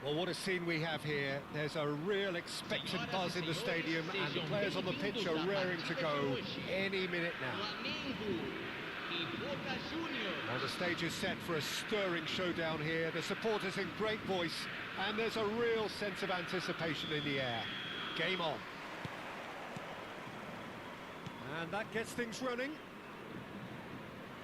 Well, what a scene we have here. There's a real expectant buzz in the stadium and the players on the pitch are raring to go any minute now. Well, the stage is set for a stirring showdown here. The supporters in great voice and there's a real sense of anticipation in the air. Game on. And that gets things running.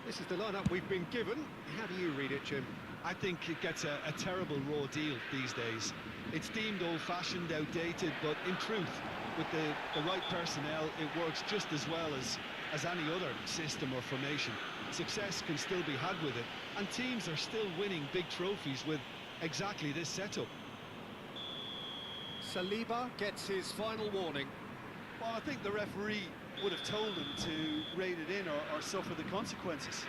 This is the lineup we've been given. How do you read it, Jim? I think it gets a terrible raw deal these days. It's deemed old-fashioned, outdated, but in truth, with the right personnel, it works just as well as any other system or formation. Success can still be had with it, and teams are still winning big trophies with exactly this setup. Saliba gets his final warning. Well, I think the referee would have told him to rein it in or suffer the consequences.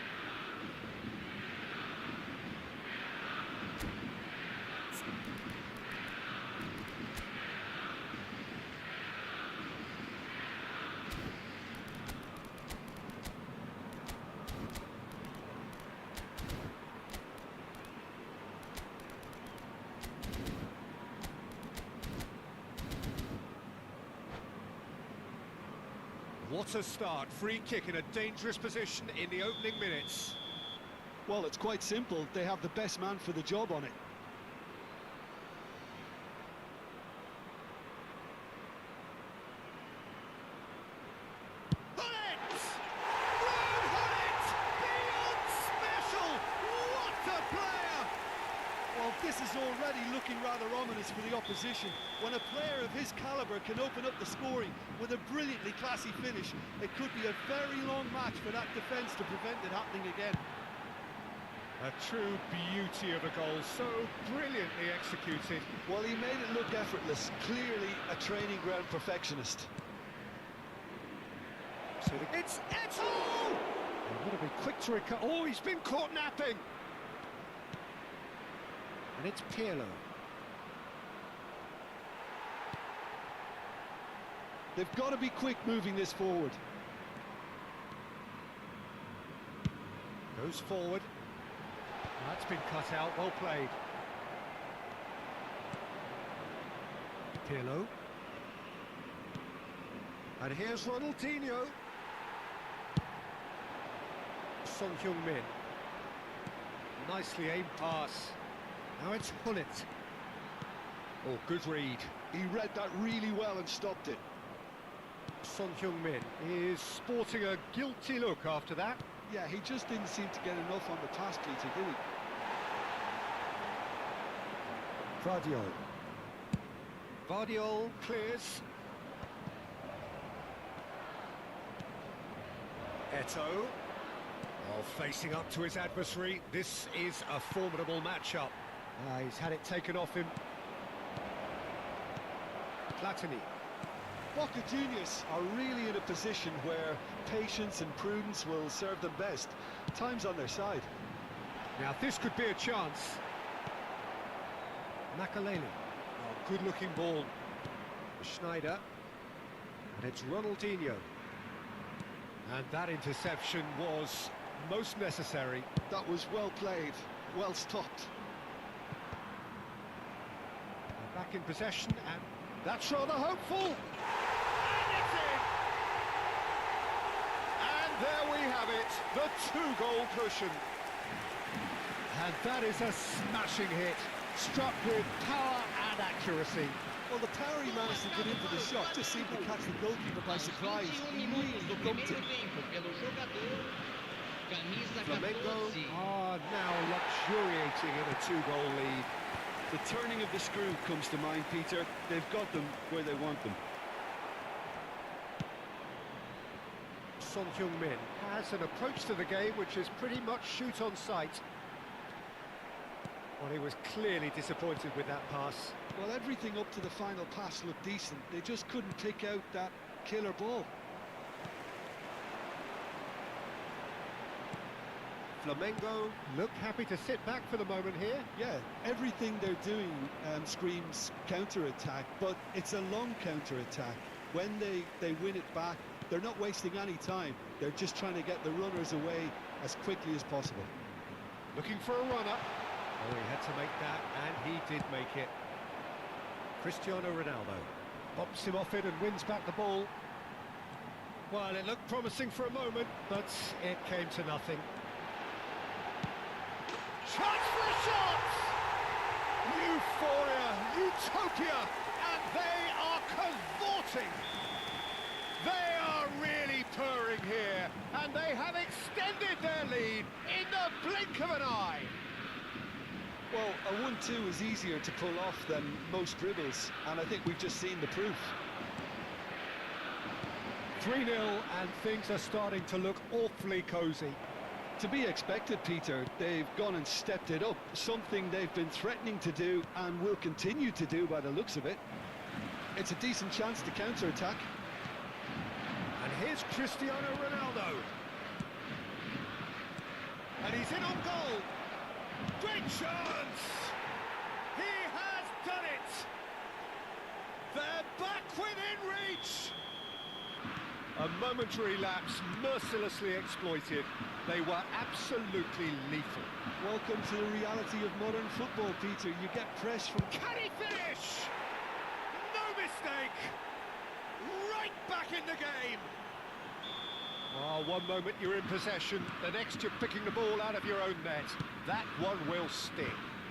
What a start. Free kick in a dangerous position in the opening minutes. Well, it's quite simple. They have the best man for the job on it. Well, this is already looking rather ominous for the opposition. When a player of his calibre can open up the scoring with a brilliantly classy finish, it could be a very long match for that defence to prevent it happening again. A true beauty of a goal, so brilliantly executed. Well, he made it look effortless, clearly a training ground perfectionist. So it's Eto! He's got to be quick to recover. Oh, he's been caught napping! And it's Pirlo. They've got to be quick moving this forward. Goes forward. That's been cut out, well played. Pirlo. And here's Ronaldinho. Son Heung-min. Nicely aimed pass. Now it's Hullet. Oh, good read. He read that really well and stopped it. Son Heung-min is sporting a guilty look after that. Yeah, he just didn't seem to get enough on the pass, Peter, did he? Vardiol clears. Eto. Oh, facing up to his adversary. This is a formidable matchup. He's had it taken off him. Platini. Boca Juniors are really in a position where patience and prudence will serve them best. Time's on their side. Now this could be a chance. Makalele. Oh, good-looking ball. Schneider. And it's Ronaldinho. And that interception was most necessary. That was well played, well stopped. Back in possession, and that's rather hopeful. And it's in! And there we have it, the two-goal cushion. And that is a smashing hit, struck with power and accuracy. Well, the power he managed to get into the shot just seemed to catch the goalkeeper by surprise. He really looked up to it. Flamengo are now luxuriating in a two-goal lead. The turning of the screw comes to mind, Peter. They've got them where they want them. Son Heung-min has an approach to the game which is pretty much shoot on sight. Well, he was clearly disappointed with that pass. Well, everything up to the final pass looked decent. They just couldn't pick out that killer ball. Flamengo look happy to sit back for the moment here. Yeah, everything they're doing screams counter-attack, but it's a long counter-attack. When they win it back, they're not wasting any time. They're just trying to get the runners away as quickly as possible. Looking for a runner. Oh, he had to make that, and he did make it. Cristiano Ronaldo pops him off it and wins back the ball. Well, it looked promising for a moment, but it came to nothing. Chance for a shot! Euphoria, utopia, and they are convinced. Well, a 1-2 is easier to pull off than most dribbles, and I think we've just seen the proof. 3-0 and things are starting to look awfully cosy. To be expected, Peter. They've gone and stepped it up, something they've been threatening to do and will continue to do by the looks of it. It's a decent chance to counter-attack. And here's Cristiano Ronaldo. And he's in on goal. Great chance! He has done it! They're back within reach! A momentary lapse mercilessly exploited. They were absolutely lethal. Welcome to the reality of modern football, Peter. You get press from... Can he finish? No mistake! Right back in the game! Oh, one moment you're in possession, the next you're picking the ball out of your own net. That one will sting.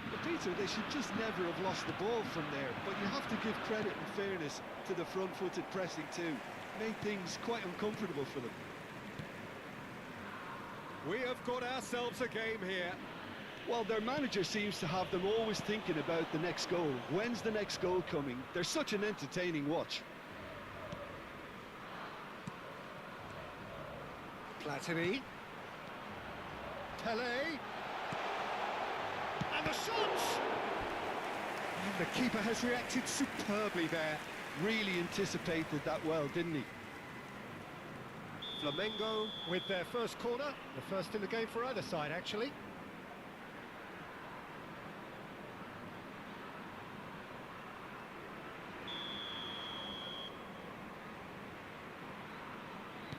But Peter, they should just never have lost the ball from there. But you have to give credit and fairness to the front-footed pressing too. Made things quite uncomfortable for them. We have got ourselves a game here. Well, their manager seems to have them always thinking about the next goal. When's the next goal coming? They're such an entertaining watch. Platini. Pele. And the shot! And the keeper has reacted superbly there. Really anticipated that well, didn't he? Flamengo with their first corner. The first in the game for either side, actually.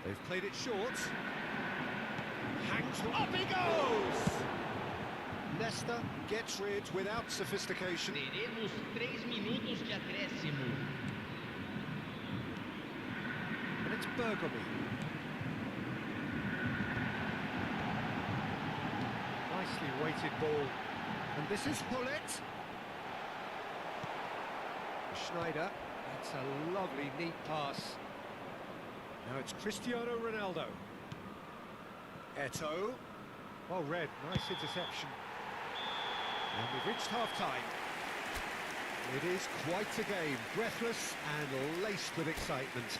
They've played it short. Hangs up he goes! Leicester gets rid without sophistication. Teremos 3 minutos de acréscimo. And it's Bergomi. Nicely weighted ball. And this is Hullet. Schneider. That's a lovely, neat pass. Now it's Cristiano Ronaldo. Eto'o. Well read, nice interception. And we've reached half-time. It is quite a game, breathless and laced with excitement.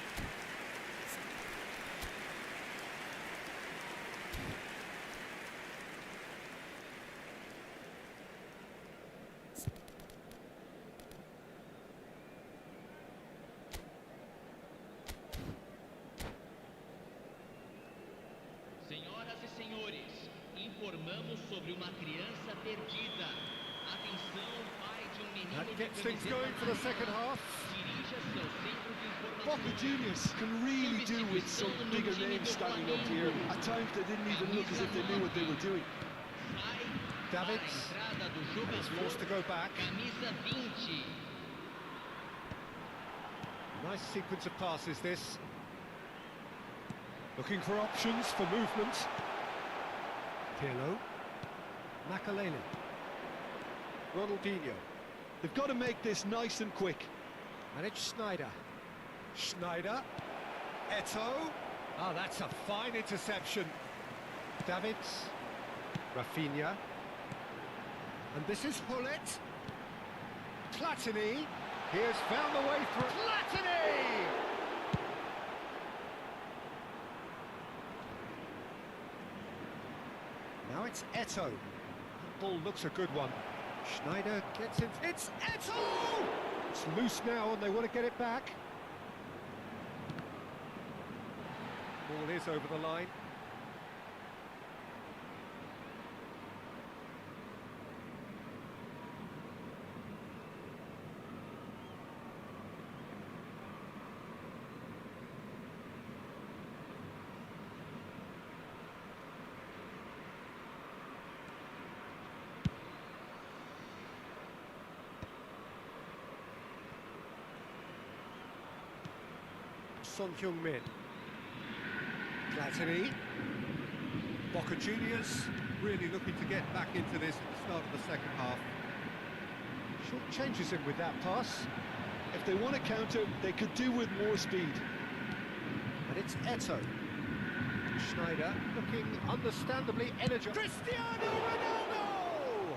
Senhoras e senhores, informamos sobre uma criança perdida. Atenção, pai de menino That de gets things camiseta going for the amarela. second half. Dirija-se ao centro de informação. Boca Juniors can really do with some bigger names standing up here. At times they didn't even look as if they knew what they were doing. Sai Davids. para a entrada do And it's forced to jogador, go back. camisa 20. Nice sequence of passes, this. Looking for options for movement. Pirlo. Makalele. Ronaldinho. They've got to make this nice and quick. And it's Schneider. Schneider. Eto'o. Oh, that's a fine interception. Davids. Rafinha. And this is Hullet. Platini. He has found the way through. Platini! Now it's Eto'o. That ball looks a good one. Schneider gets it. It's Eto'o! It's loose now and they want to get it back. Ball is over the line. Son Heung-min. Platini. Boca Juniors really looking to get back into this at the start of the second half. Short changes him with that pass. If they want to counter, they could do with more speed. And it's Eto'o. Schneider looking understandably energized. Cristiano Ronaldo!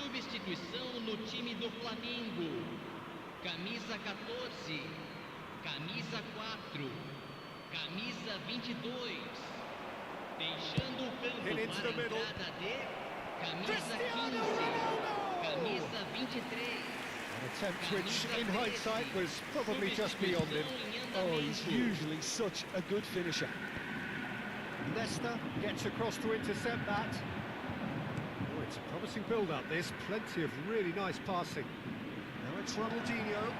Substituição no time do Flamengo. Camisa 14, camisa 4, camisa 22. Deixando o campo para a entrada de camisa 15, camisa 23. An attempt which, in hindsight, was probably just beyond him. Oh, he's usually such a good finisher. Leicester gets across to intercept that. Oh, it's a promising build-up, this. Plenty of really nice passing. Now it's Ronaldinho.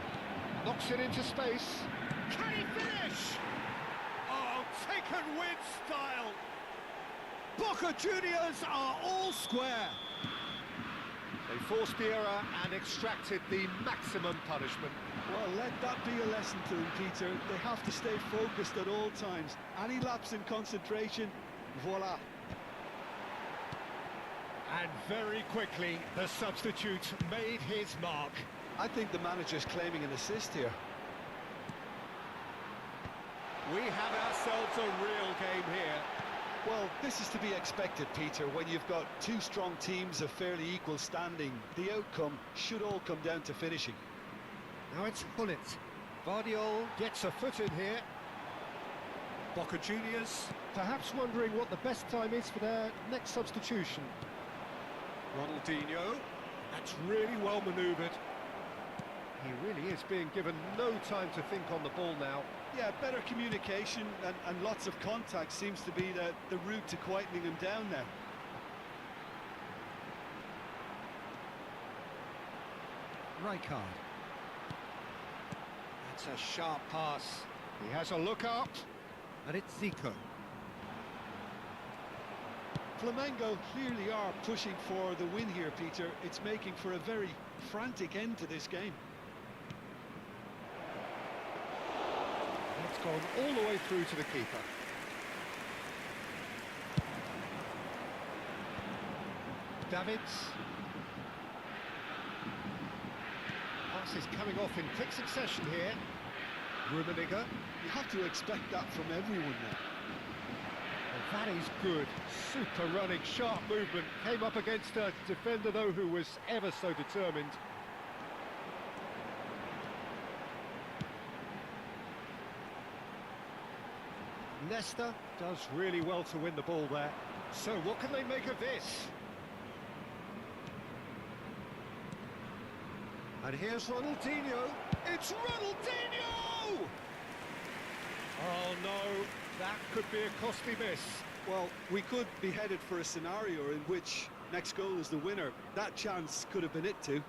Knocks it into space. Can he finish? Oh, taken with style. Boca Juniors are all square. They forced the error and extracted the maximum punishment. Well, let that be a lesson to them, Peter. They have to stay focused at all times. Any lapse in concentration, voila. And very quickly, the substitute made his mark. I think the manager's claiming an assist here. We have ourselves a real game here. Well, this is to be expected, Peter. When you've got two strong teams of fairly equal standing, the outcome should all come down to finishing. Now it's Hullet. Vardiol gets a foot in here. Boca Juniors perhaps wondering what the best time is for their next substitution. Ronaldinho. That's really well manoeuvred. He really is being given no time to think on the ball now. Yeah, better communication and lots of contact seems to be the route to quietening him down now. Rijkaard. That's a sharp pass. He has a look up, and it's Zico. Flamengo clearly are pushing for the win here, Peter. It's making for a very frantic end to this game. It's gone all the way through to the keeper. Davids. Pass is coming off in quick succession here. Rummenigge. You have to expect that from everyone now. Well, that is good. Super running, sharp movement. Came up against a defender, though, who was ever so determined. Leicester does really well to win the ball there. So what can they make of this? And here's Ronaldinho. It's Ronaldinho! Oh no, that could be a costly miss. Well, we could be headed for a scenario in which next goal is the winner. That chance could have been it too.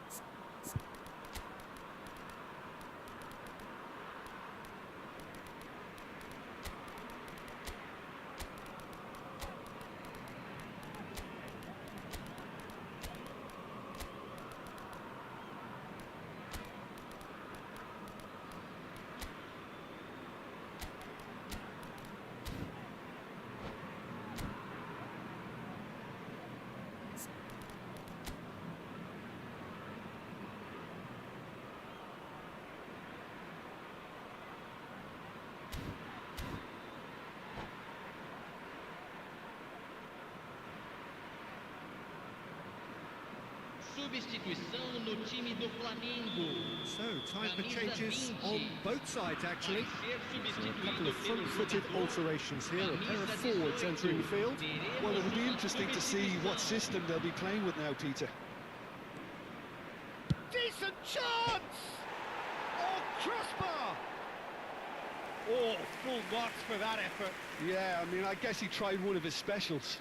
Substituição no time do Flamengo. So, time for Camisa changes 20. on both sides, actually. Vai ser So a substituído couple of pelo front-footed jogador alterations here, a pair of camisa forwards 18. entering the field. Teremos Well, it'll be uma interesting to see what substituição. system they'll be playing with now, Peter. Decent chance! Oh, crossbar! Oh, full marks for that effort. Yeah, I mean, I guess he tried one of his specials.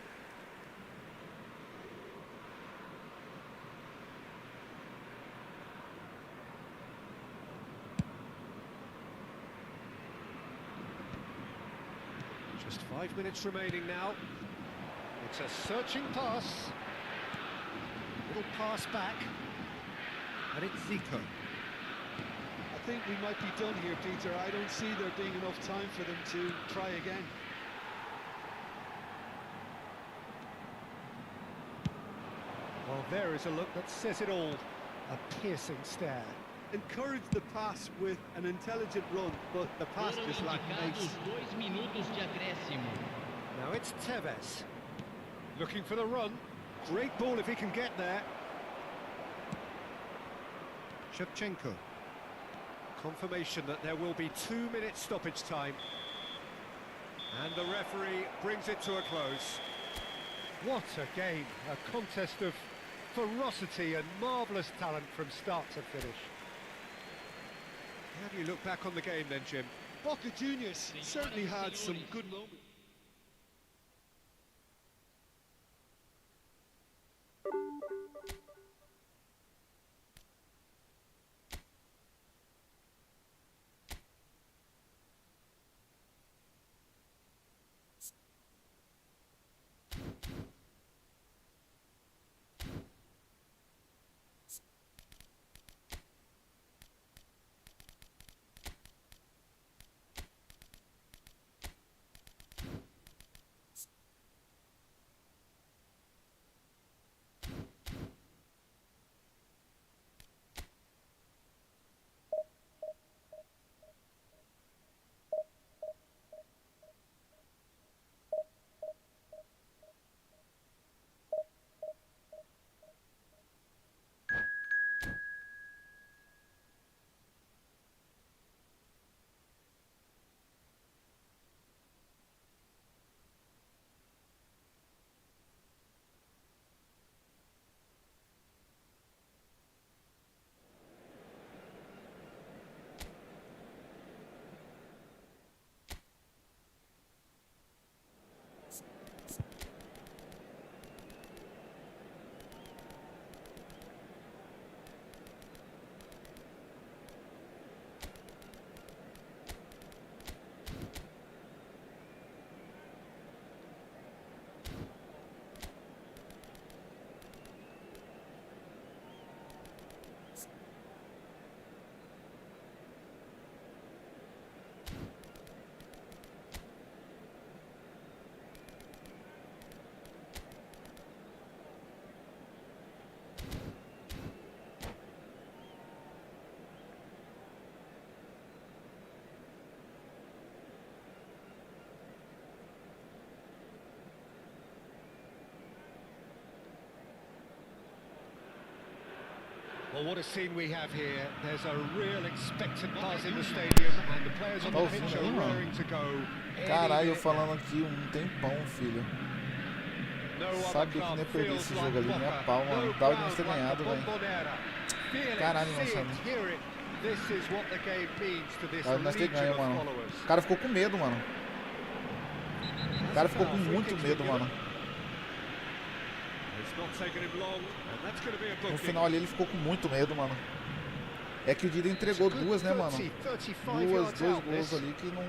Just 5 minutes remaining now. It's a searching pass. Little pass back. And it's Zico. I think we might be done here, Peter. I don't see there being enough time for them to try again. Well, there is a look that says it all. A piercing stare. Encourage the pass with an intelligent run, but the pass Foram just lacked indicados pace. 2 minutos de acréscimo. Now it's Tevez. Looking for the run. Great ball if he can get there. Shevchenko. Confirmation that there will be 2 minutes stoppage time. And the referee brings it to a close. What a game, a contest of ferocity and marvellous talent from start to finish. How do you look back on the game then, Jim? Boca Juniors certainly had some good moments. Well, what a scene we have here. There's a real expectant buzz in the stadium and the players on the pitch are raring to go. Caralho, eu falando aqui um tempão, filho. Sabe que nem perdi esse jogo ali, nem a pau, mano. Dava de nós ter ganhado, velho. Caralho, moçada. Dava de nós ter ganho, mano. O cara ficou com medo, mano. O cara ficou com muito medo, mano. No final ali ele ficou com muito medo, mano. É que o Dida entregou duas, né, mano? Dois gols ali que não...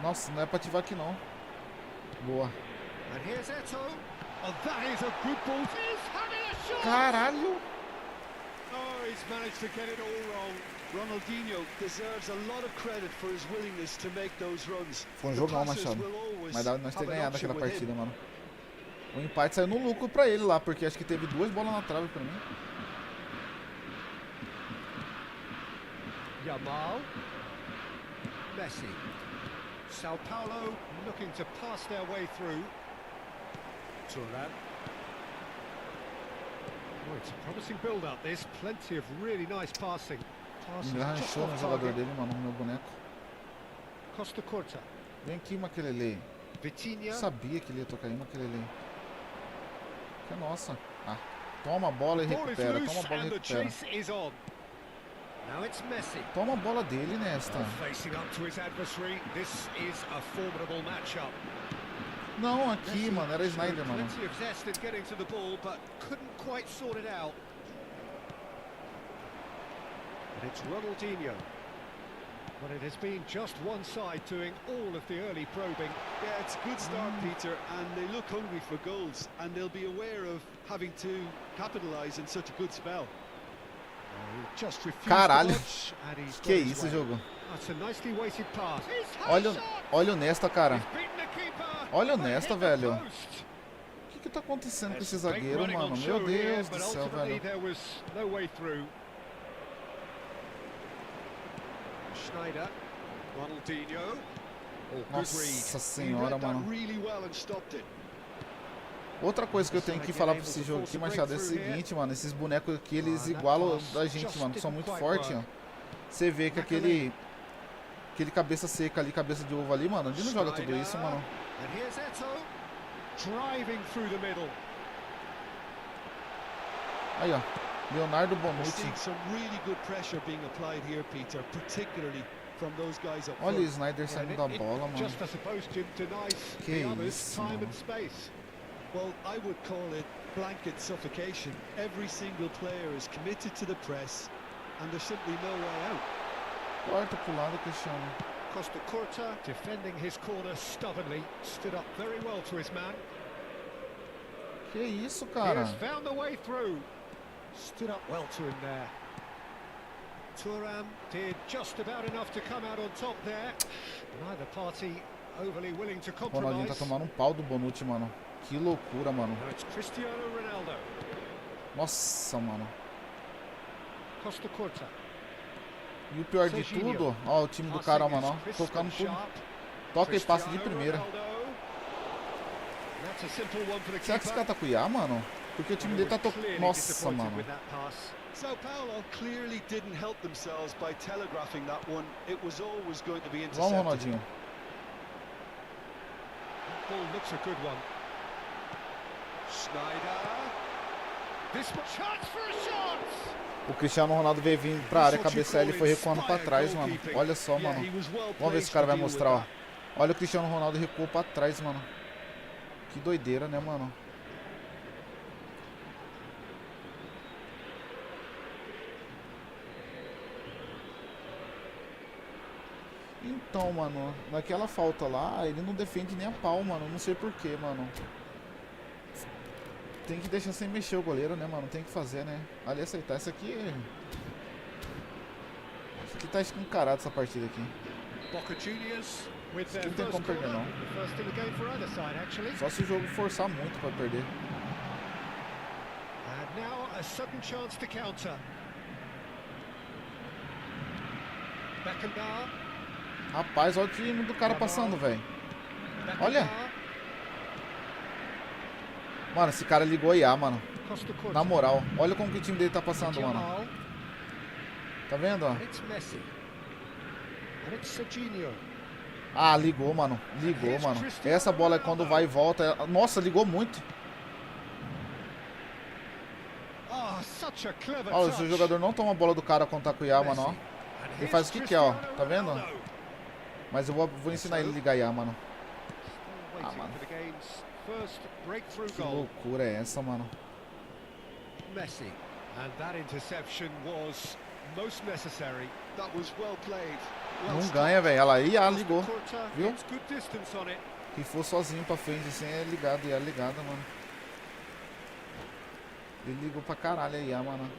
Nossa, não é pra ativar aqui não. Boa. Caralho! Ronaldinho deserves a lot of credit for his willingness to make those runs. Foi um jogão, Machado. Mas dava de nós ter ganhado aquela partida, mano. O empate saiu no lucro pra ele lá, porque acho que teve 2 bolas na trave pra mim. Yamal. Messi. Sao Paulo looking to pass their way through. Turan. Oh, it's a promising build-up. There's plenty of really nice passing. Enganchou no jogador dele, mano, no meu boneco. Costa Curta. Vem aqui, Makelele. Vitinha. Sabia que ele ia tocar aí, Makelele. Que é nossa. Ah, toma a bola e recupera. Toma a bola e recupera. Toma a bola dele, Nesta. Não, aqui, mano. Era Snyder, mano. It's Ronaldinho. But it has been just one side doing all of the early probing. Yeah, it's a good start, Peter, and they look hungry for goals, and they'll be aware of having to capitalise in such a good spell. Just caralho, que isso, jogo? Olha o Nesta, cara. Olha o Nesta, velho. O que tá acontecendo com esse zagueiro, mano? Meu Deus do céu, velho. Schneider, Ronaldinho. Nossa senhora, mano. Outra coisa que eu tenho que falar pra esse jogo aqui, Machado, é o seguinte, mano. Esses bonecos aqui, eles igualam da gente, mano. São muito fortes, ó. Você vê que aquele cabeça seca ali, cabeça de ovo ali, mano. Ele não joga tudo isso, mano. Aí, ó. Leonardo Bonucci. Olha o Snyder saindo da bola, mano. Que isso, mano. Well, I would call it blanket suffocation. Every single player is committed to the press, and there's simply no way out. Corta pro lado, Cristiano. Costa Curta defending his corner stubbornly, stood up very well to his man. Que isso, He cara? has found the way through. Stood up well to him there. Thuram did just about enough to come out on top there. Neither party overly willing to O Ronaldinho tá compromise. tomando um pau do Bonucci, mano. Que loucura, mano. Now it's Cristiano Ronaldo. Nossa, mano. Costa Curta. E o pior de tudo, ó, o time do cara, mano, ó, tocando tudo. Toca e passa de primeira. Será que esse cara tá com IA, mano? Porque o time dele tá tocando. Nossa, mano. Sao Paulo clearly didn't help themselves by telegraphing that one. It was always going to be Vamos, intercepted. Ronaldinho. Ball looks a good one. Schneider. This chance for a shot. O Cristiano Ronaldo veio vir pra área cabecear, ele foi recuando pra trás, mano. Olha só, mano. Vamos ver se o cara vai mostrar, ó. Olha o Cristiano Ronaldo recuou pra trás, mano. Que doideira, né, mano? Então, mano, naquela falta lá, ele não defende nem a pau, mano. Não sei porquê, mano. Tem que deixar sem mexer o goleiro, né, mano? Tem que fazer, né? Ali aceitar. Isso aqui tá escancarado, essa partida aqui. Isso aqui não tem como perder, não. Só se o jogo forçar muito pra perder. And now a sudden chance to counter. Beckenbauer. Rapaz, olha o time do cara passando, velho. Olha. Mano, esse cara ligou a IA, mano. Na moral. Olha como que o time dele tá passando, mano. Tá vendo, ó? Ah, ligou, mano. Ligou, mano. Essa bola é quando vai e volta. Nossa, ligou muito. Olha, se o jogador não toma a bola do cara quando tá com o IA, mano, ó. Ele faz o que quer, ó. Tá vendo? Mas eu vou ensinar ele a ligar IA, mano. Ah, mano. Que loucura é essa, mano? Messi, and that interception was most necessary. That was well played. Não ganha, velho. Ela IA ligou. Viu? Gets good distance on it. Que for sozinho pra frente, assim, é ligado. IA ligada, mano. Ele ligou pra caralho a IA, mano.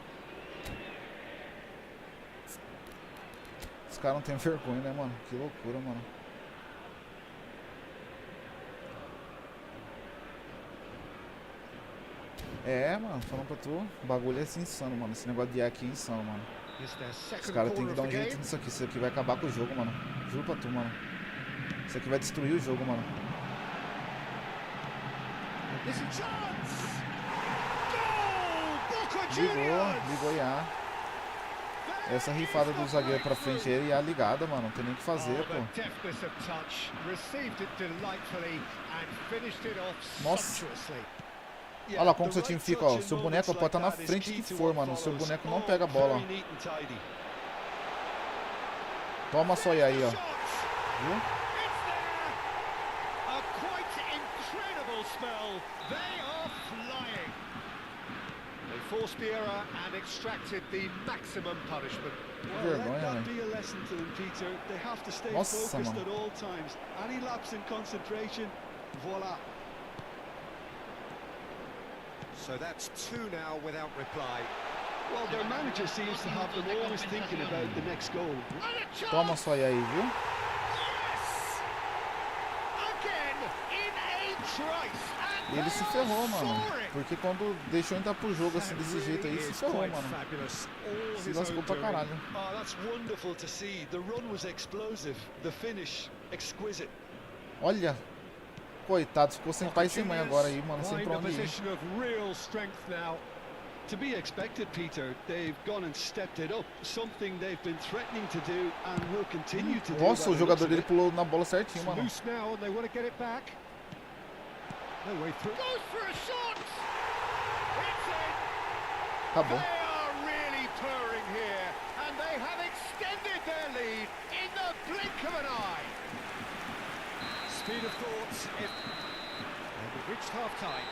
Os caras não tem vergonha, né, mano? Que loucura, mano. É, mano, falando pra tu, o bagulho é assim insano, mano. Esse negócio de IA aqui é insano, mano. Os caras têm que dar um jeito nisso aqui. Isso aqui vai acabar com o jogo, mano. Juro pra tu, mano. Isso aqui vai destruir o jogo, mano. Ligou IA. Essa rifada do zagueiro pra frente aí, IA ligada, mano. Não tem nem o que fazer, pô. Nossa. Olha lá como seu time fica, ó. Seu boneco pode estar na frente que for, mano. Seu boneco não pega a bola, ó. Toma só aí, ó. Viu? Forced the error and extracted the maximum punishment. Well, let that be a lesson to them, Peter. They have to stay focused at all times. Any lapse in concentration, voila. So that's two now without reply. Well, their manager seems to have them always thinking about the next goal. Toma só aí, viu? Ele se ferrou, mano. Porque quando deixou entrar pro jogo assim desse jeito aí, se ferrou, mano. Se lascou pra caralho. Oh, that's wonderful to see. The run was explosive. The finish exquisite. Olha. Coitado, ficou sem pai e sem mãe agora aí, mano. Sem Find pra a onde ir. position of real strength now. To be expected, Peter. They've gone and stepped it up. Something they've been threatening to do and will continue to do. Nossa, o jogador dele pulou na bola certinho, mano. Loose now and they want to get it back. No way through. Goes for a shot. It's in. Acabou. They are really purring here and they have extended their lead in the blink of an eye. Speed of thoughts. And we've reached half-time.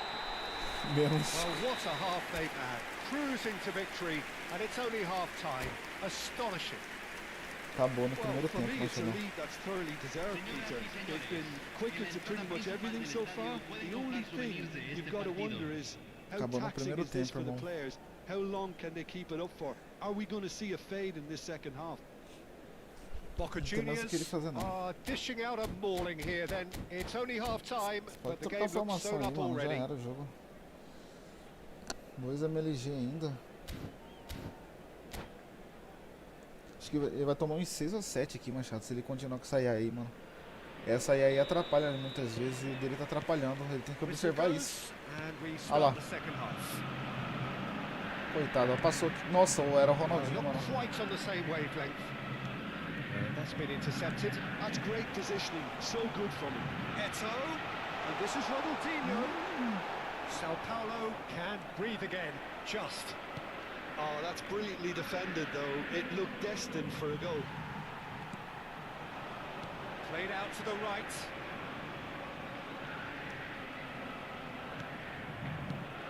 Menos. Well, what a half they've had. Cruising to victory, and it's only half-time. Astonishing. Acabou no Well, primeiro for tempo, me, it's a Marcelo. lead that's thoroughly deserved, Peter. They've been quicker to pretty much everything so far. The only thing you've got to wonder is how Acabou no taxing primeiro is this tempo, for the irmão. players? How long can they keep it up for? Are we going to see a fade in this second half? Boca tem mais o que ele Juniors fazer, não. are dishing out a mauling here then. It's only half-time, Pode but the trocar a game looks formação sewn aí, up mano. Já already. era o jogo. 2 MLG ainda. Acho que ele vai tomar uns 6 ou 7 aqui, Machado, se ele continuar com essa IA aí, mano. Essa IA aí atrapalha muitas vezes e o dele tá atrapalhando. Ele tem que observar isso. And we Ah lá. start the second half. Coitado, passou. Nossa, era o Well, Ronaldinho, not mano. quite on the same wavelength. That's been intercepted. That's great positioning. So good from him. Eto. And this is Ronaldinho. Sao Paulo can breathe again. Just. Oh, that's brilliantly defended, though. It looked destined for a goal. Played out to the right.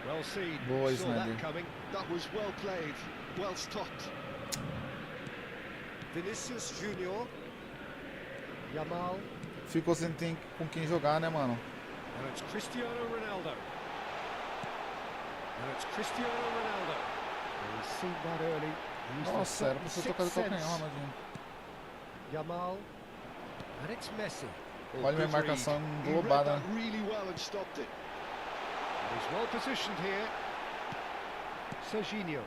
Well seen. Boa, Saw Snyder. that coming. That was well played, well stopped. Vinicius Junior. Yamal. Ficou sem ter com quem jogar, né, mano? Now it's Cristiano Ronaldo. Now it's Cristiano Ronaldo. Well, he's seen that early. He used Nossa, the era pra você tocar de sixth calcanhar, sense. Ronaldinho. Yamal. And it's Messi. Oh, Olha minha good marcação read. He read englobada. that really well and stopped it. He's well positioned here. Serginho.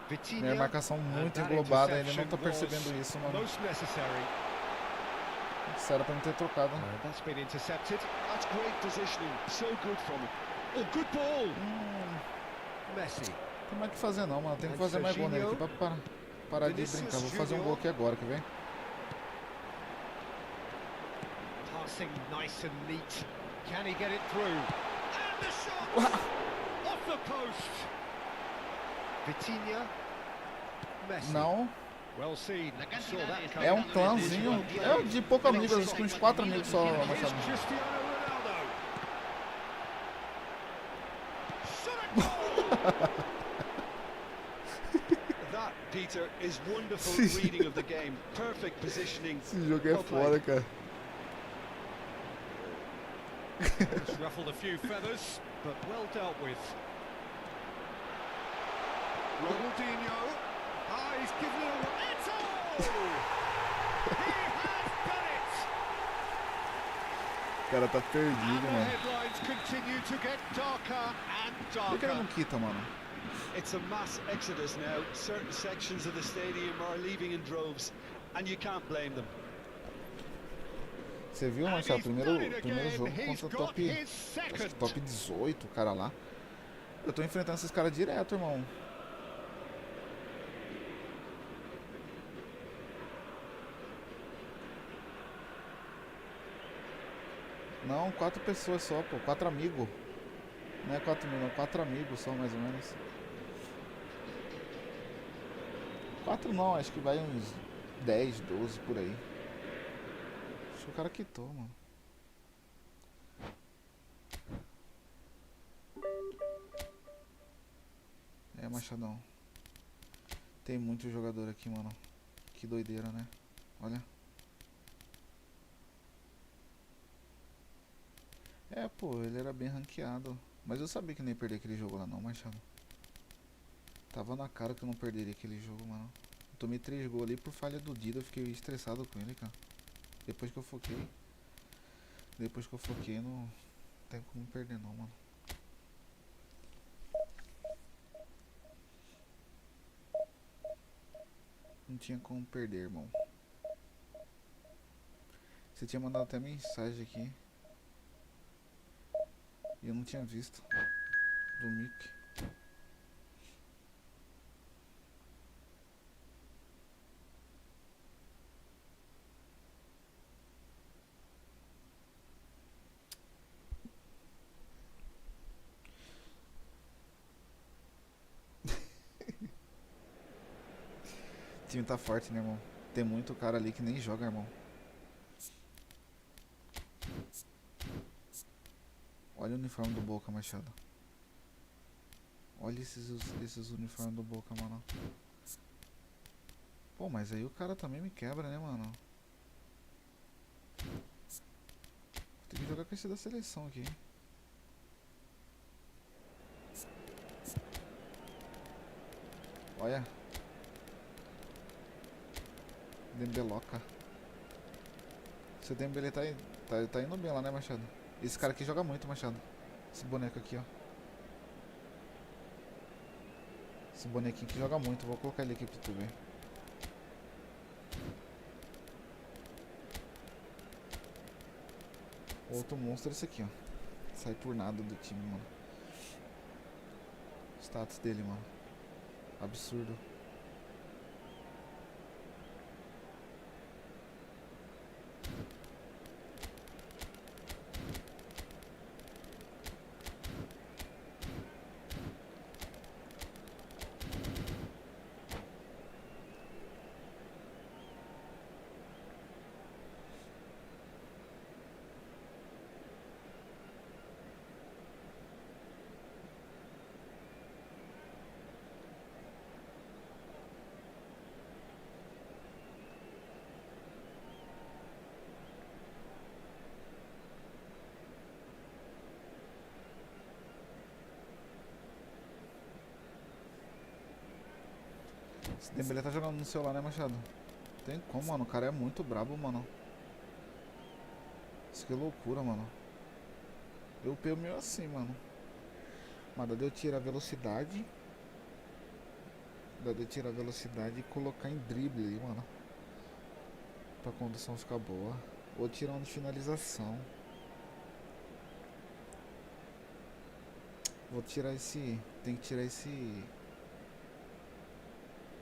Minha Vitinha. marcação And muito that englobada, ele não tá interception percebendo was isso, mano. most necessary. Isso era pra não ter trocado. That's been intercepted. That's great positioning. So good from him. Oh, good ball. Messi. Não tem mais o que fazer não, mano. Tem que fazer mais gol nele aqui pra parar de Vinicius brincar. Vou fazer um Junior. gol aqui agora, quer ver? Passing nice and neat. Can he get it through? And the shot! Off the post! Vitinha. Messi. Não, Well seen. Saw that coming. é um clãzinho. É de pouco amigos, acho que uns 4 amigos só, Here's Machado. Cristiano Ronaldo. Shot a goal! That, Peter, is wonderful reading of the game. Perfect positioning. Esse jogo é Well played. foda, cara. Just ruffled a few feathers, but well dealt with. Ronaldinho. Ah, he's given it away. Eto! He has done it! O cara tá And perdido, the mano. headlines continue to get darker and Por que ele darker. não quita, mano? It's a mass exodus now. Certain sections of the stadium are leaving in droves, and you can't blame them. Você viu, And Machado? he's Primeiro done it jogo again. He's contra o got top. his Acho que second. top 18, o cara lá. Eu tô enfrentando esses caras direto, irmão. Não, 4 pessoas só, pô. 4 amigos. Não é 4 mil, não. 4 amigos só, mais ou menos. 4 não, acho que vai uns 10, 12 por aí. Acho que o cara quitou, mano. É, Machadão. Tem muito jogador aqui, mano. Que doideira, né? Olha. É, pô, ele era bem ranqueado. Mas eu sabia que nem ia perder aquele jogo lá não, Machado. Tava na cara que eu não perderia aquele jogo, mano. Eu tomei 3 gols ali por falha do Dida, eu fiquei estressado com ele, cara. Depois que eu foquei. Não tem como perder não, mano. Não tinha como perder, irmão. Você tinha mandado até mensagem aqui. E eu não tinha visto. Do Mickey. O time tá forte, né, irmão? Tem muito cara ali que nem joga, irmão. Olha o uniforme do Boca, Machado. Olha esses uniformes do Boca, mano. Pô, mas aí o cara também me quebra, né, mano? Vou ter que jogar com esse da seleção aqui. Olha. Dembeloca. Seu Dembele tá indo bem lá, né, Machado? Esse cara aqui joga muito, Machado. Esse boneco aqui, ó. Esse bonequinho aqui joga muito. Vou colocar ele aqui pra tu ver. Outro monstro é esse aqui, ó. Sai por nada do time, mano. O status dele, mano. Absurdo. Esse Dembele tá jogando no celular, né, Machado? Tem como, mano. O cara é muito brabo, mano. Isso que é loucura, mano. Eu pego meio assim, mano. Mas dá de eu tirar a velocidade. Dá de eu tirar a velocidade e colocar em drible aí, mano. Pra condução ficar boa. Ou tirar uma de finalização. Vou tirar esse... Tem que tirar esse...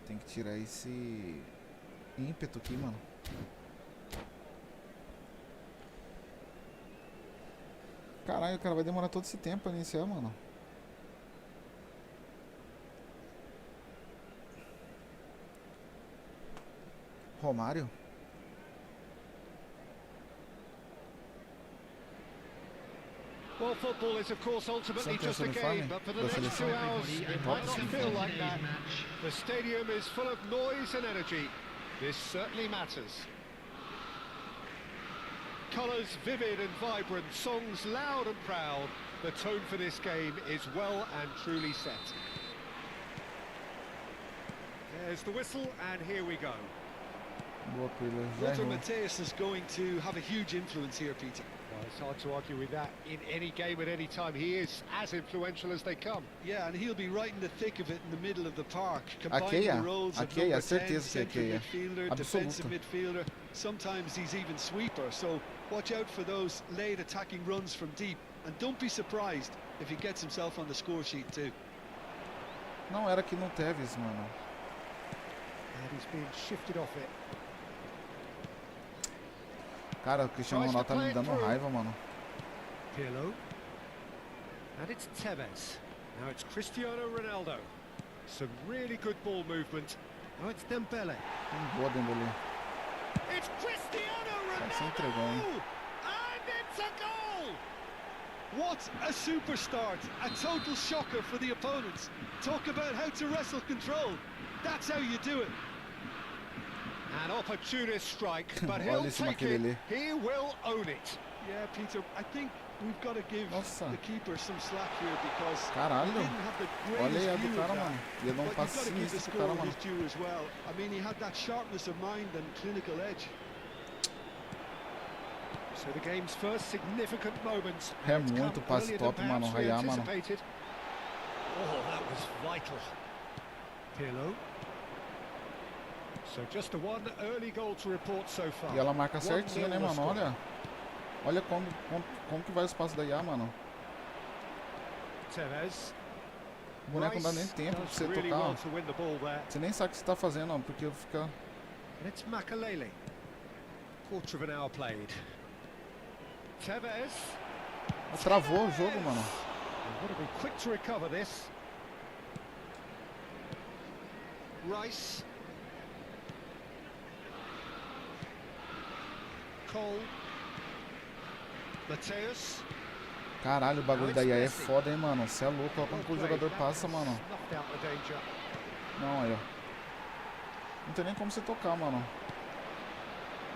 Tem que tirar esse ímpeto aqui, mano. Caralho, o cara vai demorar todo esse tempo pra iniciar, mano. Romário? Well, football is of course ultimately just a game, but for the next 2 hours it might not feel like that. The stadium is full of noise and energy. This certainly matters. Colours vivid and vibrant, songs loud and proud. The tone for this game is well and truly set. There's the whistle and here we go. Boa, Pedro. Lothar Matthäus is going to have a huge influence here, Peter. Well, it's hard to argue with that. In any game at any time, he is as influential as they come. Yeah, and he'll be right in the thick of it in the middle of the park, combining the roles of number 10, central midfielder, defensive midfielder. Sometimes he's even sweeper, so watch out for those late attacking runs from deep, and don't be surprised if he gets himself on the score sheet too. Não era aqui no Tevez, mano. And he's being shifted off it. Cara, o Cristiano Ronaldo tá me dando raiva, mano. Pirlo. And it's Tevez. Now it's Cristiano Ronaldo. Some really good ball movement. Now it's Dembele. Boa, Dembele. It's Cristiano Se entregou, hein? Ronaldo! And it's a goal! What a super start! A total shocker for the opponents. Talk about how to wrestle control. That's how you do it. An opportunist strike, but he'll take it. He will own it. Yeah, Peter, I think we've got to give the keeper some slack here because Caralho. he didn't have the Olha aí a greatest do view cara, of that. mano. Ele não But you've passa got to give the sinistro pro cara, score mano. his due as well. I mean, he had that sharpness of mind and clinical edge. So the game's first significant moments. É muito passe top, mano. Raiar, mano. Oh, that was vital. Pirlo. So just the one early goal to report so far. E ela marca certinho, né, mano? Olha. Olha como que vai o espaço da IA, mano. Tevez. O boneco não dá nem tempo pra você tocar, ó. Você nem sabe o que você tá fazendo, ó, porque fica... And it's Makalele. Quarter of an hour played. Tevez. Travou o jogo, mano. Got to be quick to recover this. Rice. Cole. Mateus. Caralho, o bagulho daí é foda, hein, mano. Você é louco, olha como que o jogador passa, mano. Não, aí, ó. Não tem nem como você tocar, mano.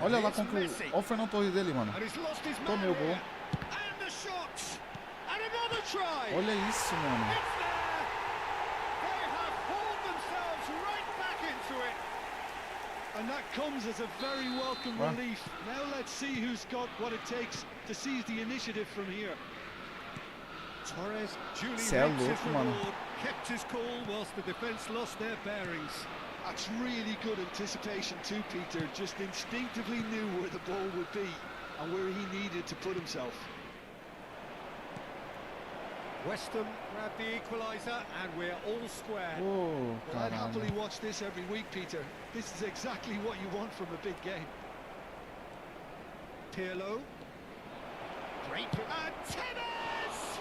Olha lá como que... Olha o Fernando Torres dele, mano. Tomei o gol. Olha isso, mano. And that comes as a very welcome relief. Now let's see who's got what it takes to seize the initiative from here. Torres, Cê é louco, mano. Kept his cool whilst the defense lost their bearings. That's really good anticipation too, Peter. Just instinctively knew where the ball would be and where he needed to put himself. Westham grabbed the equaliser and we're all square. Oh, well, I'd caralho. happily watch this every week, Peter. This is exactly what you want from a big game. Pirlo. Great. And Tevez!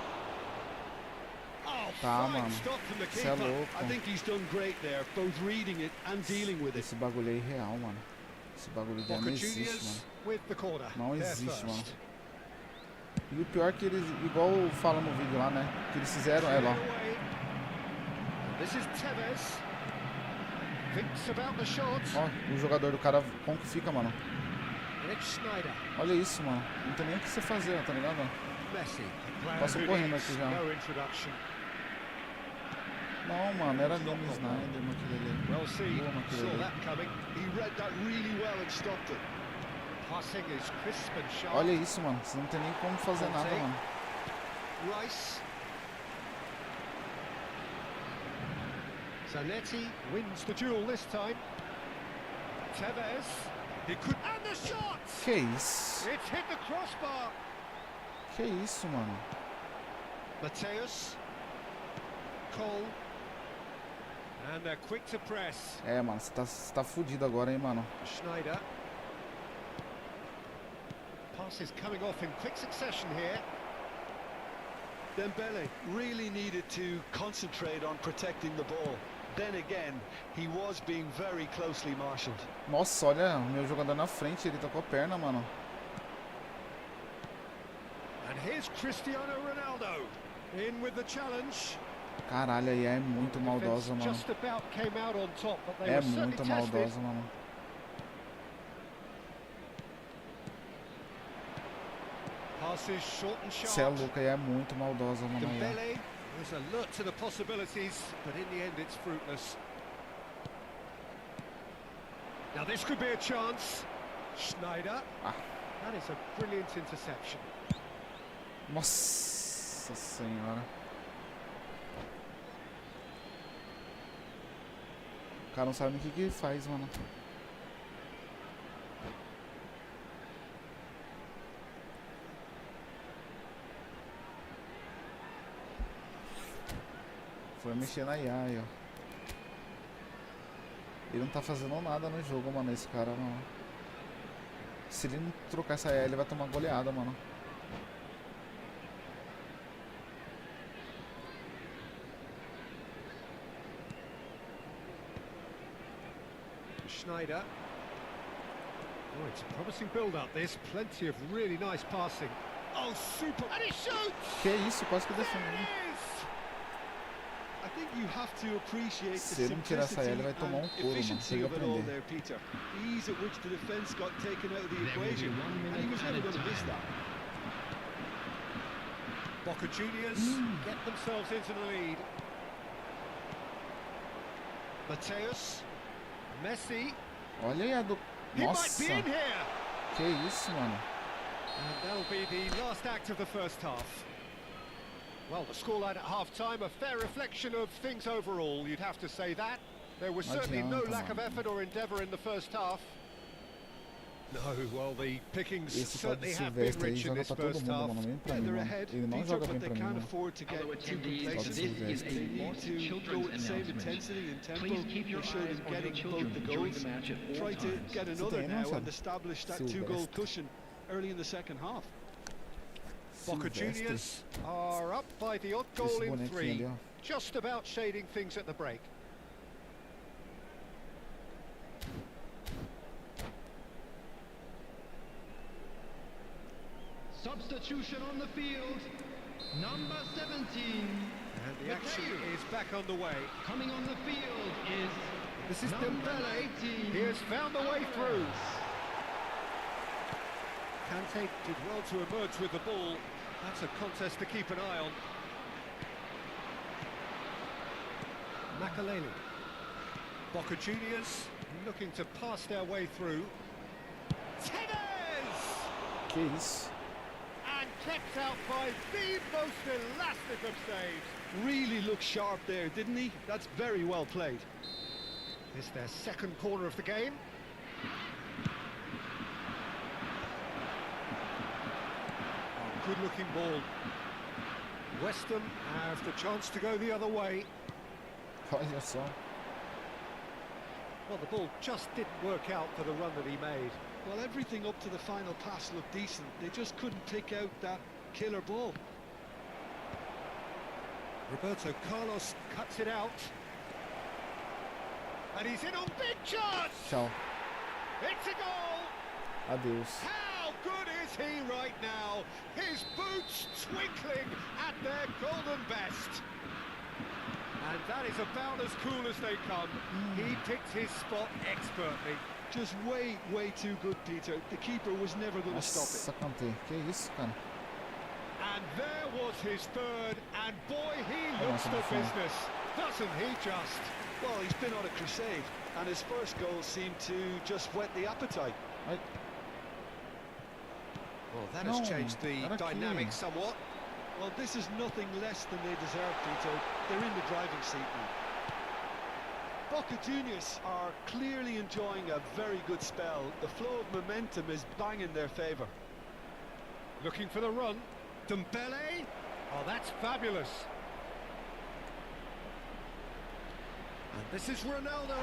Oh, Tá, fine mano. stop from the Cê é keeper. louco. I think he's done great there, both reading it and dealing with it. Esse bagulho é irreal, mano. Esse bagulho daí não Boca existe, Juniors mano. with the corner. Não They're existe, mano. first. E o pior é que eles, igual fala no vídeo lá, né? Que eles fizeram, é lá. This is Tevez. Thinks about the shot. Ó, o jogador do cara, como que fica, mano? And it's Schneider. Olha isso, mano. Não tem nem o que você fazer, tá ligado? Messi. a player Passou who correndo needs aqui já. no introduction. Não, mano, era Nome Snyder naquele ali. Well seen. Boa naquele Saw ali. that coming. He read that really well and stopped it. Passing is crisp and sharp. Olha isso, mano. Você não tem nem como fazer nada, mano. Rice. Zanetti wins the duel this time. Tevez. He could. And the shot! Que isso? It's hit the crossbar. Que isso, mano? Mateus. Cole. And they're quick to press. É, mano, você tá fudido agora, hein, mano. Schneider. Passes coming off in quick succession here. Dembele really needed to concentrate on protecting the ball. Then again, he was being very closely marshalled. Nossa, olha, o meu jogador na frente, ele tá com a perna, mano. And here's Cristiano Ronaldo in with the challenge. Caralho, aí é muito maldosa, mano. Just about came out on top, but they É were certainly muito tested. maldosa, mano. Passes short and sharp. Você é louco, aí é muito maldosa, mano. Aí, Dembele was alert to the possibilities, but in the end it's fruitless. Now this could be a chance. Schneider. Ah. That is a brilliant interception. ó. Nossa senhora. O cara não sabe nem o que faz, mano. Foi mexer na IA aí, ó. Ele não tá fazendo nada no jogo, mano, esse cara, mano. Se ele não trocar essa IA, ele vai tomar goleada, mano. Schneider. Oh, it's a promising build-up. There's plenty of really nice passing. Oh, super! And he shoots! Que isso, quase que defende. There it is! I think you have to appreciate the Se ele não tirar essa simplicity ele vai tomar and couro, mano. Você efficiency vai of it all aprender. there, Peter. The ease at which the defence got taken out of the There will be equation, 1 and he minute was never added going to miss time. that. Boca Juniors get themselves into the lead. Mateus. Messi. Olha aí a do... He might Nossa, be in here! que isso, mano. And that'll be the last act of the first half. Well, the scoreline at half-time, a fair reflection of things overall, you'd have to say that. There was certainly no Adianta, lack of mano. effort or endeavour in the first half. No, well, the pickings Esse tal de certainly have been Silvestre aí rich in joga this pra todo first mundo, half. mano. Nem pra Yeah, mim, they're mano. ahead, Ele não Peter, joga but bem they pra mim, can't mano. afford to get Hello too attendees, complacent. this is a They need Boss to Children's go at the same announcement. intensity and tempo Please keep your they showed eyes in on your getting children both the during goals. the match at all Try to times. get Você another tem now noção? and establish that two-goal Silvestre. cushion early in the second half. Boca Silvestre. Juniors are up by the odd Esse goal in bonequinho three, ali, ó. just about shading things at the break. Substitution on the field, number 17. And the action is back on the way. Coming on the field is This is number Dembele. 19. He has found a way through. Kante did well to emerge with the ball. That's a contest to keep an eye on. Makaleli. Boca Juniors looking to pass their way through. Tevez! Que isso? And kept out by the most elastic of saves. Really looked sharp there, didn't he? That's very well played. It's their second corner of the game. Oh, good-looking ball. West Ham have the chance to go the other way. Olha só. Well, the ball just didn't work out for the run that he made. Well, everything up to the final pass looked decent. They just couldn't pick out that killer ball. Roberto Carlos cuts it out. And he's in on big chance! Tchau. It's a goal! Adeus. How good is he right now? His boots twinkling at their golden best. And that is about as cool as they come. He picked his spot expertly. Just way too good, Peter. The keeper was never going to stop Nossa, it. Kanté. Que isso, cara? And there was his third, and boy, he looks the business. Doesn't he just? Well, he's been on a crusade, and his first goal seemed to just whet the appetite. Ai, Well, that has No, changed the era aqui. dynamic somewhat. Well, this is nothing less than they deserve, Peter. They're in the driving seat now. Boca Juniors are clearly enjoying a very good spell. The flow of momentum is bang in their favour. Looking for the run. Dembele. Oh, that's fabulous. And this is Ronaldo.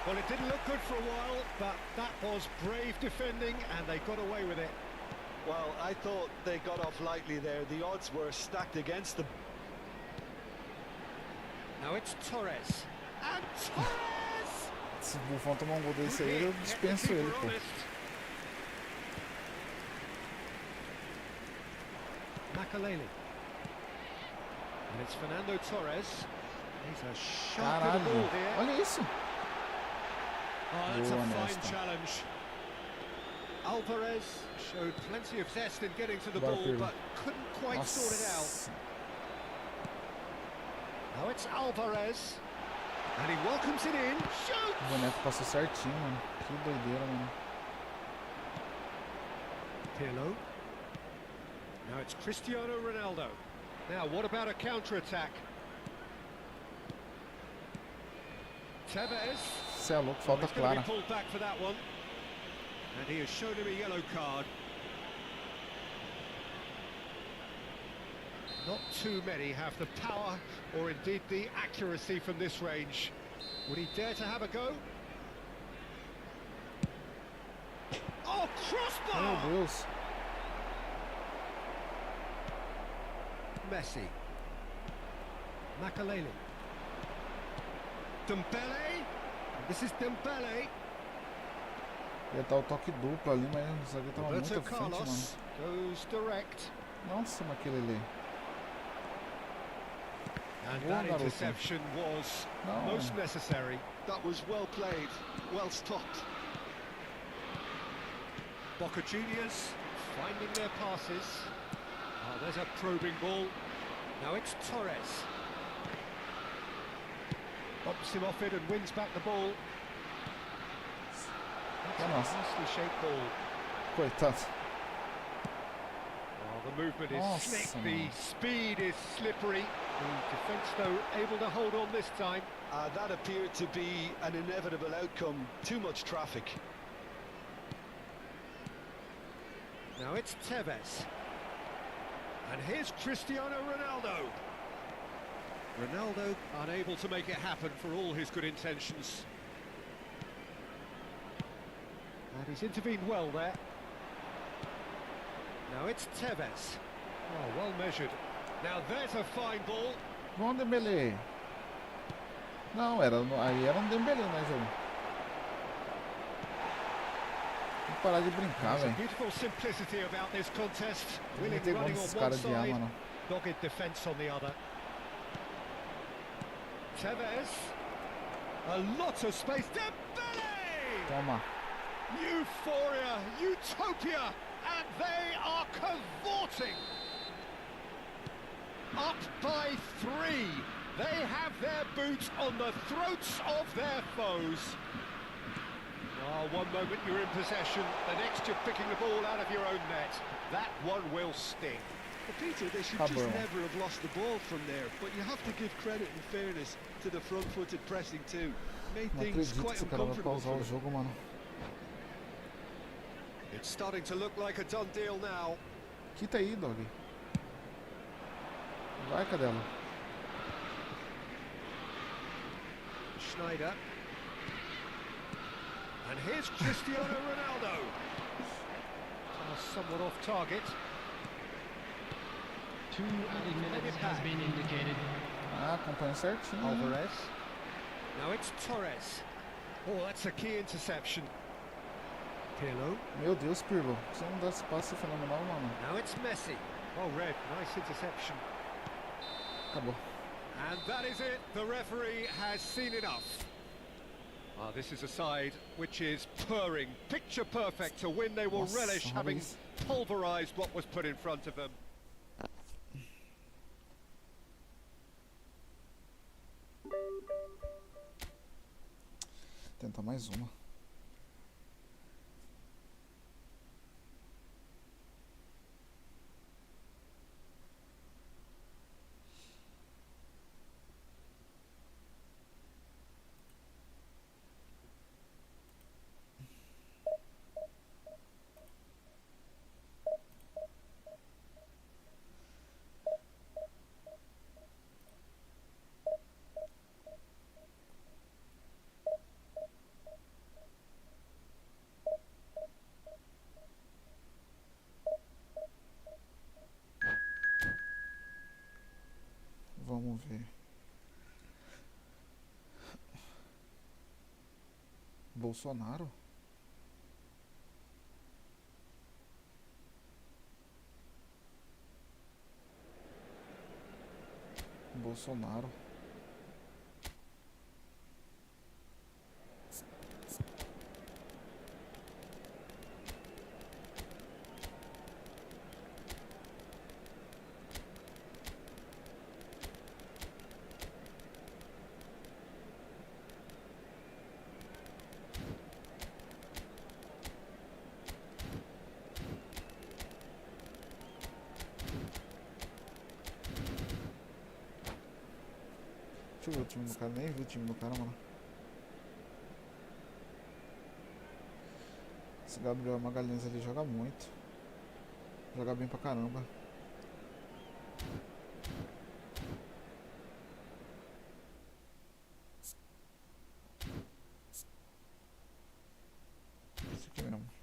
Well, it didn't look good for a while, but that was brave defending, and they got away with it. Well, I thought they got off lightly there. The odds were stacked against them. Now it's Torres. And Torres! se o Buffon tomar um gol desse aí, eu dispenso ele, pô. Makaleli. And it's Fernando Torres. He's a sharp little Caralho, ball here. olha isso. Oh, that's Boa a fine nesta. challenge. Alvarez showed plenty of zest in getting to the Bora, ball, Pirlo. but couldn't quite sort it out. Nossa. Now it's Alvarez. And he welcomes it in. Shoots! O boneco passou certinho, mano. Que doideira, mano. Pirlo. Now it's Cristiano Ronaldo. Now, what about a counter-attack? Tevez. Cê é louco, Oh, falta he's going to clara. be pulled back for that one. And he has shown him a yellow card. Not too many have the power or indeed the accuracy from this range. Would he dare to have a go? Oh, crossbar! Meu Deus. Messi. Makaleli. Dembele. This is Dembele. Ia dar o toque duplo ali, mas o zagueiro tava muito Roberto à frente, mano. Carlos goes direct. Nossa, Makelele. And Boa, that garoto. interception was No. most necessary. That was well played, well stopped. Boca Juniors finding their passes. Oh, there's a probing ball. Now it's Torres. Bumps him off it and wins back the ball. That's a Nossa. nicely shaped ball. Coitado. Oh, the movement is Nossa, slick, mano. the speed is slippery. The defence, though, able to hold on this time. That appeared to be an inevitable outcome. Too much traffic. Now it's Tevez. And here's Cristiano Ronaldo. Ronaldo unable to make it happen for all his good intentions. And he's intervened well there. Now it's Tevez. Oh, well measured. Now there's a fine ball. Vamos, Dembélé. Não, aí era um Dembélé, né, jogo? Vamos parar de brincar, There's a velho. beautiful simplicity about this contest. Willing Meter gol running on nesses one caras de A, side, mano. dogged defence on the other. Tevez. A lot of space. Dembélé! Toma. Euphoria, utopia, and they are cavorting. Up by 3. They have their boots on the throats of their foes. Oh, one moment you're in possession, the next you're picking the ball out of your own net. That one will sting. But Peter, they should just never have lost the ball from there, but you have to give credit and fairness to the front-footed pressing too. Made Não things acredito que quite esse cara vai uncomfortable pausar for o them. jogo, mano. It's starting to look like a done deal now. Quita aí, dog. Vai, cadela. Schneider. And here's Cristiano Ronaldo. Somewhat off target. 2 added minutes has been indicated. Ah, acompanha certinho. Né? Alvarez. Now it's Torres. Oh, that's a key interception. Pirlo. Meu Deus, Pirlo. Você não dá esse passe fenomenal, mano. Now it's Messi. Oh, red. Nice interception. Acabou. And that is it. The referee has seen enough. This is a side which is purring, picture perfect to win. They will relish having pulverized what was put in front of them. Tentar mais uma. Vamos ver. Bolsonaro? Bolsonaro. Deixa eu ver o time do cara, nem vi o time do cara, mano. Esse Gabriel Magalhães ele joga muito. Joga bem pra caramba. Esse aqui mesmo.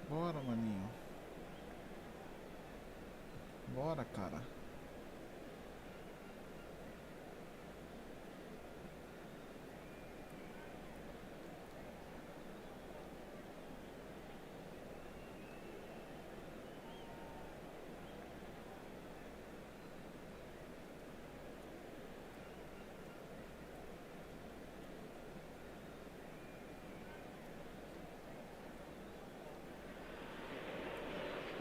Bora, maninho. Bora, cara.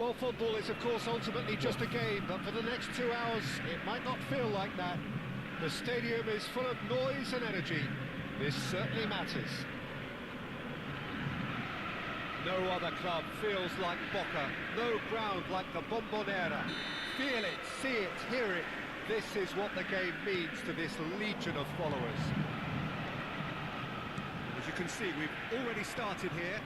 Well, football is, of course, ultimately just a game, but for the next 2 hours, it might not feel like that. The stadium is full of noise and energy. This certainly matters. No other club feels like Boca, no ground like the Bombonera. Feel it, see it, hear it. This is what the game means to this legion of followers. As you can see, we've already started here.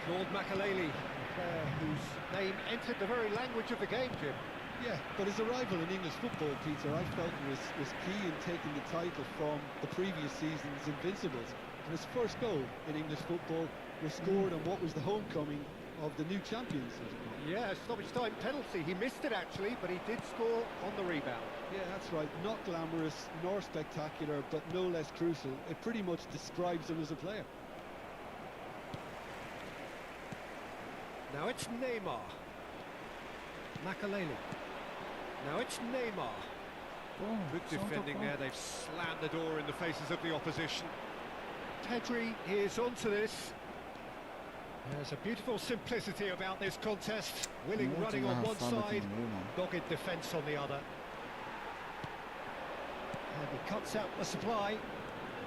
Claude Makelele, a player whose name entered the very language of the game, Jim. Yeah, but his arrival in English football, Peter, I felt was key in taking the title from the previous season's Invincibles. And his first goal in English football was scored on what was the homecoming of the new champions. Yeah, stoppage time penalty. He missed it actually, but he did score on the rebound. Yeah, that's right. Not glamorous, nor spectacular, but no less crucial. It pretty much describes him as a player. Now it's Neymar. Makelele. Now it's Neymar. Oh, Good defending there. They've slammed the door in the faces of the opposition. Pedri is onto this. There's a beautiful simplicity about this contest. Willing running on one side, dogged defence on the other. And he cuts out the supply.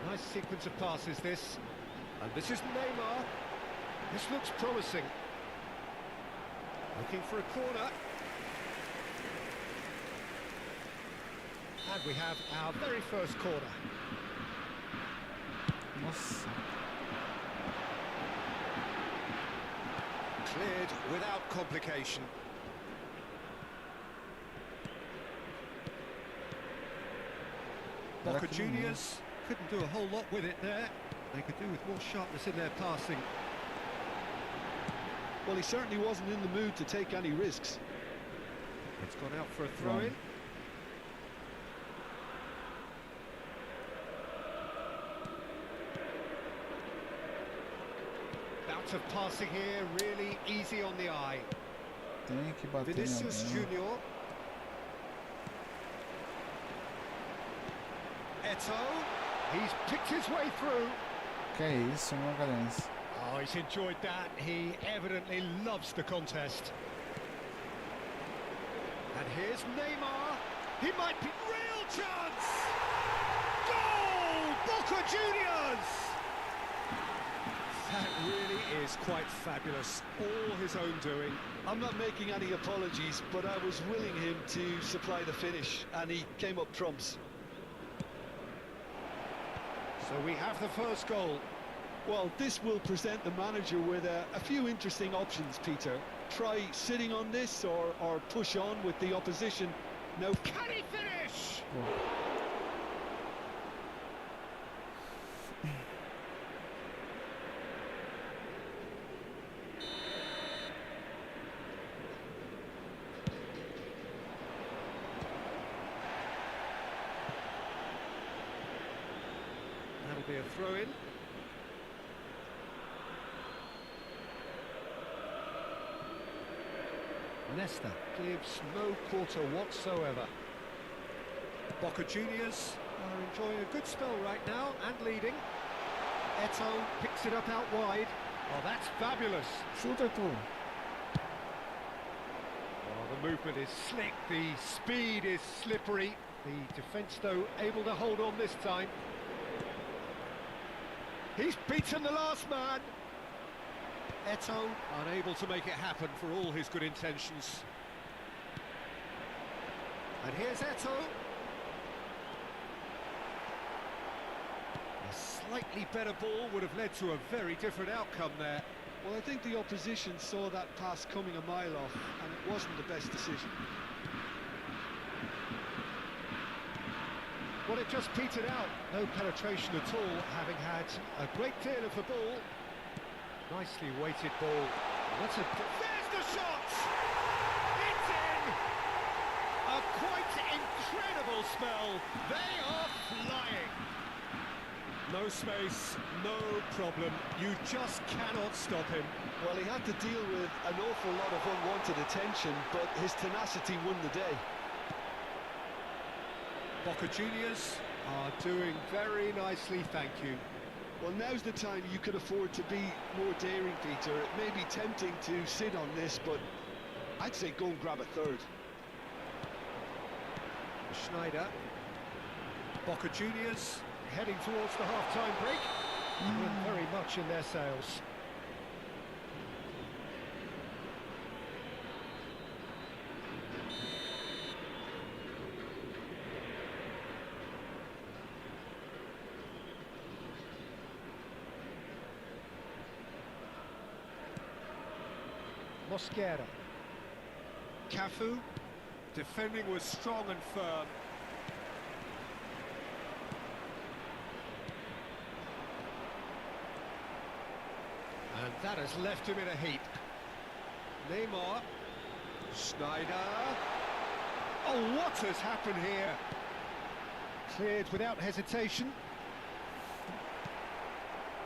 Nice sequence of passes this. And this is Neymar. This looks promising. Looking for a corner. And we have our very first corner. Nossa. Cleared without complication. Boca Juniors couldn't do a whole lot with it there. They could do with more sharpness in their passing. Well, he certainly wasn't in the mood to take any risks. It's gone out for a throw-in. Bout of passing here, really easy on the eye. Tem que bater Vinicius em alguém. Junior. Eto'o. He's picked his way through. Que é isso, Magalhães? Oh, he's enjoyed that. He evidently loves the contest. And here's Neymar. He might be real chance. Goal! Boca Juniors! That really is quite fabulous. All his own doing. I'm not making any apologies, but I was willing him to supply the finish, and he came up trumps. So we have the first goal. Well, this will present the manager with a few interesting options, Peter. Try sitting on this or push on with the opposition. Now, Can he finish? That'll be a throw-in. Nesta gives no quarter whatsoever. Boca Juniors are enjoying a good spell right now and leading. Eto'o picks it up out wide. Oh, that's fabulous. Chuta tu. Oh, the movement is slick, the speed is slippery. The defence, though, able to hold on this time. He's beaten the last man. Eto'o unable to make it happen for all his good intentions. And here's Eto'o. A slightly better ball would have led to a very different outcome there. well, I think the opposition saw that pass coming a mile off, and it wasn't the best decision. Well, it just petered out. No penetration at all, having had a great deal of the ball. Nicely weighted ball. There's the shot! It's in! A quite incredible spell. They are flying. No space, no problem. You just cannot stop him. Well, he had to deal with an awful lot of unwanted attention, but his tenacity won the day. Boca Juniors are doing very nicely, thank you. Well, now's the time you could afford to be more daring, Peter. It may be tempting to sit on this, but I'd say go and grab a third. Schneider. Boca Juniors heading towards the half-time break. Very much in their sails. Mosquera. Cafu. Defending was strong and firm. And that has left him in a heap. Neymar. Schneider. Oh, what has happened here? Cleared without hesitation.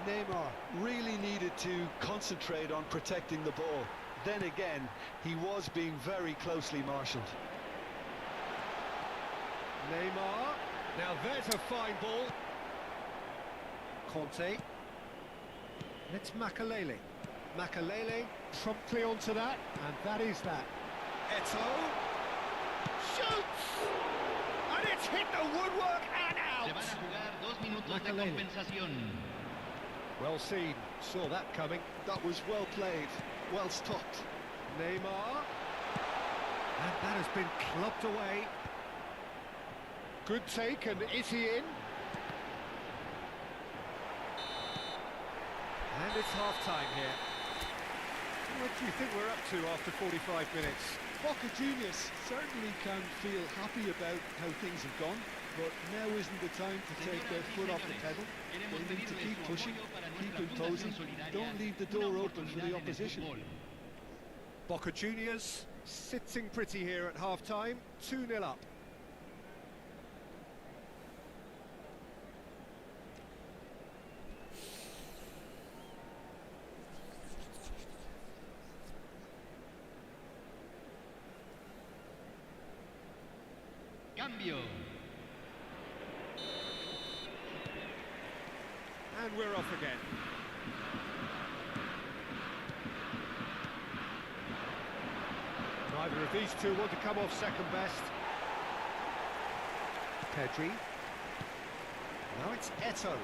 Neymar really needed to concentrate on protecting the ball. Then again, he was being very closely marshalled. Neymar. Now there's a fine ball. Conte. And it's Makalele. Makalele promptly onto that, and that is that. Eto'o. Shoots! And it's hit the woodwork and out! Se van a jugar 2 minutos de Makalele. compensación. Well seen. Saw that coming. That was well played, well stopped. Neymar. And that has been clubbed away. Good take, and is he in? And it's half-time here. What do you think we're up to after 45 minutes? Boca Juniors certainly can feel happy about how things have gone, but now isn't the time to take their foot off the pedal. They need to keep pushing, keep imposing, don't leave the door open for the opposition. Boca Juniors sitting pretty here at half-time, 2-0 up. Cambio. And we're off again. Neither of these two want to come off second best. Pedri. Now it's Eto'o.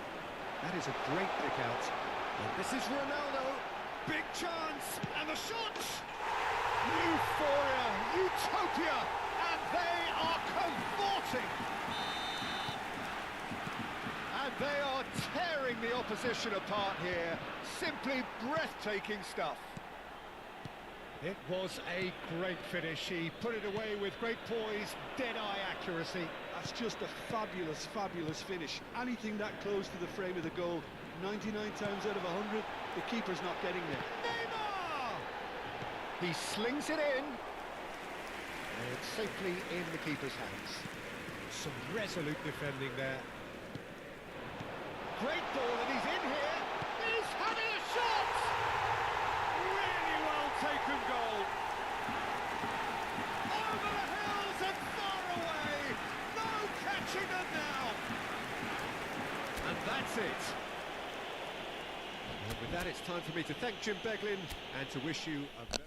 That is a great pick out. And this is Ronaldo. Big chance. And the shot. Euphoria. Utopia. And they are cavorting. And they are tearing the opposition apart here. Simply breathtaking stuff. It was a great finish. He put it away with great poise, dead-eye accuracy. That's just a fabulous, fabulous finish. Anything that close to the frame of the goal, 99 times out of 100, the keeper's not getting there. Neymar! He slings it in. And it's safely in the keeper's hands. Some resolute defending there. Great ball, and he's in here. He's having a shot! Really well taken goal. Over the hills and far away. No catching them now. And that's it. And with that, it's time for me to thank Jim Beglin and to wish you a very